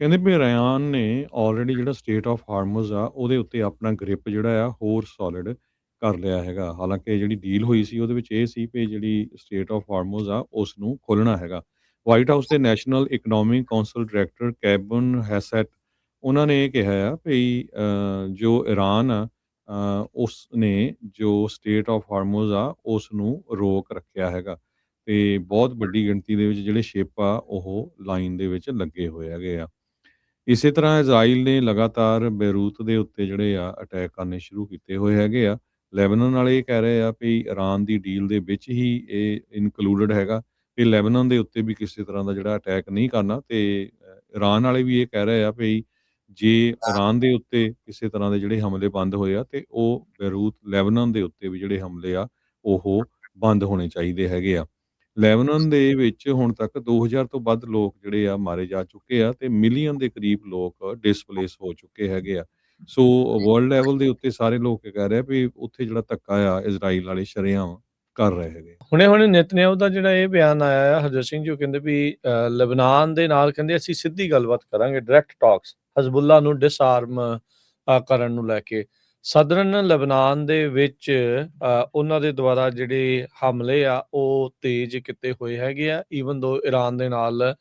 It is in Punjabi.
ਕਹਿੰਦੇ ਵੀ ਇਰਾਨ ਨੇ ਆਲਰੇਡੀ ਜਿਹੜਾ ਸਟੇਟ ਆਫ ਹਾਰਮਜ਼ ਆ ਉਹਦੇ ਉੱਤੇ ਆਪਣਾ ਗ੍ਰਿਪ ਜਿਹੜਾ ਆ ਹੋਰ ਸੋਲਿਡ ਕਰ ਲਿਆ ਹੈਗਾ। ਹਾਲਾਂਕਿ ਜਿਹੜੀ ਡੀਲ ਹੋਈ ਸੀ ਉਹਦੇ ਵਿੱਚ ਇਹ ਸੀ ਵੀ ਜਿਹੜੀ ਸਟੇਟ ਆਫ ਹਾਰਮਜ਼ ਆ ਉਸ ਨੂੰ ਖੋਲ੍ਹਣਾ ਹੈਗਾ। ਵਾਈਟ ਹਾਊਸ ਦੇ national economic council director Kevin Hassett ਉਹਨਾਂ ਨੇ ਇਹ ਕਿਹਾ ਆ ਵੀ ਜੋ ਇਰਾਨ ਆ ਉਸ ਨੇ ਜੋ ਸਟੇਟ ਆਫ ਹਾਰਮਜ਼ ਆ ਉਸ ਨੂੰ ਰੋਕ ਰੱਖਿਆ ਹੈਗਾ ਤੇ ਬਹੁਤ ਵੱਡੀ ਗਿਣਤੀ ਦੇ ਵਿੱਚ ਜਿਹੜੇ ਸ਼ਿਪ ਆ ਉਹ ਲਾਈਨ ਦੇ ਵਿੱਚ ਲੱਗੇ ਹੋਏ ਹੈਗੇ ਆ। ਇਸੇ ਤਰ੍ਹਾਂ ਇਜ਼ਰਾਈਲ ਨੇ ਲਗਾਤਾਰ ਬੇਰੂਤ ਦੇ ਉੱਤੇ ਜਿਹੜੇ ਆ ਅਟੈਕ ਕਰਨੇ ਸ਼ੁਰੂ ਕੀਤੇ ਹੋਏ ਹੈਗੇ ਆ। ਲੈਬਨਾਨ ਵਾਲੇ ਇਹ ਕਹਿ ਰਹੇ ਆ ਵੀ ਇਰਾਨ ਦੀ ਡੀਲ ਦੇ ਵਿੱਚ ਹੀ ਇਹ ਇਨਕਲੂਡਡ ਹੈਗਾ ਵੀ ਲੈਬਨਾਨ ਦੇ ਉੱਤੇ ਵੀ ਕਿਸੇ ਤਰ੍ਹਾਂ ਦਾ ਜਿਹੜਾ ਅਟੈਕ ਨਹੀਂ ਕਰਨਾ ਤੇ ਇਰਾਨ ਵਾਲੇ ਵੀ ਇਹ ਕਹਿ ਰਹੇ ਆ ਵੀ ਜੇ ਇਰਾਨ ਦੇ ਉੱਤੇ ਕਿਸੇ ਤਰ੍ਹਾਂ ਦੇ ਜਿਹੜੇ ਹਮਲੇ ਬੰਦ ਹੋਏ ਆ ਤੇ ਉਹ ਬੇਰੂਤ ਲੈਬਨਾਨ ਦੇ ਉੱਤੇ ਵੀ ਜਿਹੜੇ ਹਮਲੇ ਆ ਉਹ ਬੰਦ ਹੋਣੇ ਚਾਹੀਦੇ ਹੈਗੇ ਆ। ਲੈਬਨਾਨ ਦੇ ਵਿੱਚ ਹੁਣ ਤੱਕ 2000 ਤੋਂ ਵੱਧ ਲੋਕ ਜਿਹੜੇ ਆ ਮਾਰੇ ਜਾ ਚੁੱਕੇ ਆ ਤੇ ਮਿਲੀਅਨ ਦੇ ਕਰੀਬ ਲੋਕ ਡਿਸਪਲੇਸ ਹੋ ਚੁੱਕੇ ਹੈਗੇ ਆ। ਸੋ ਵਰਲਡ ਲੈਵਲ ਦੇ ਉੱਤੇ ਸਾਰੇ ਲੋਕ ਇਹ ਕਹਿ ਰਹੇ ਆ ਵੀ ਉੱਥੇ ਜਿਹੜਾ ਧੱਕਾ ਆ ਇਜ਼ਰਾਈਲ ਵਾਲੇ ਸ਼ਰੇਆਮ ਕਰ ਰਹੇ ਹੈਗੇ। ਹੁਣੇ ਨੇਤਨਯਾਹੂ ਦਾ ਜਿਹੜਾ ਇਹ ਬਿਆਨ ਆਇਆ ਹੈ ਹਰਜੋਤ ਸਿੰਘ ਜੀ, ਉਹ ਕਹਿੰਦੇ ਵੀ ਲਬਨਾਨ ਦੇ ਨਾਲ ਕਹਿੰਦੇ ਅਸੀਂ ਸਿੱਧੀ ਗੱਲਬਾਤ ਕਰਾਂਗੇ, ਡਾਇਰੈਕਟ ਟਾਕਸ ਹਜ਼ਬੁੱਲਾ ਨੂੰ ਡਿਸਆਰਮ ਕਰਨ ਨੂੰ ਲੈ ਕੇ। ਸਦਰਨ ਲਬਨਾਨ ਦੇ ਵਿੱਚ ਉਹਨਾਂ ਦੇ ਦੁਆਰਾ ਜਿਹੜੇ ਹਮਲੇ ਆ ਉਹ ਤੇਜ਼ ਕੀਤੇ ਹੋਏ ਹੈਗੇ ਆ, ਈਵਨ ਦੋ ਇਰਾਨ ਦੇ ਨਾਲ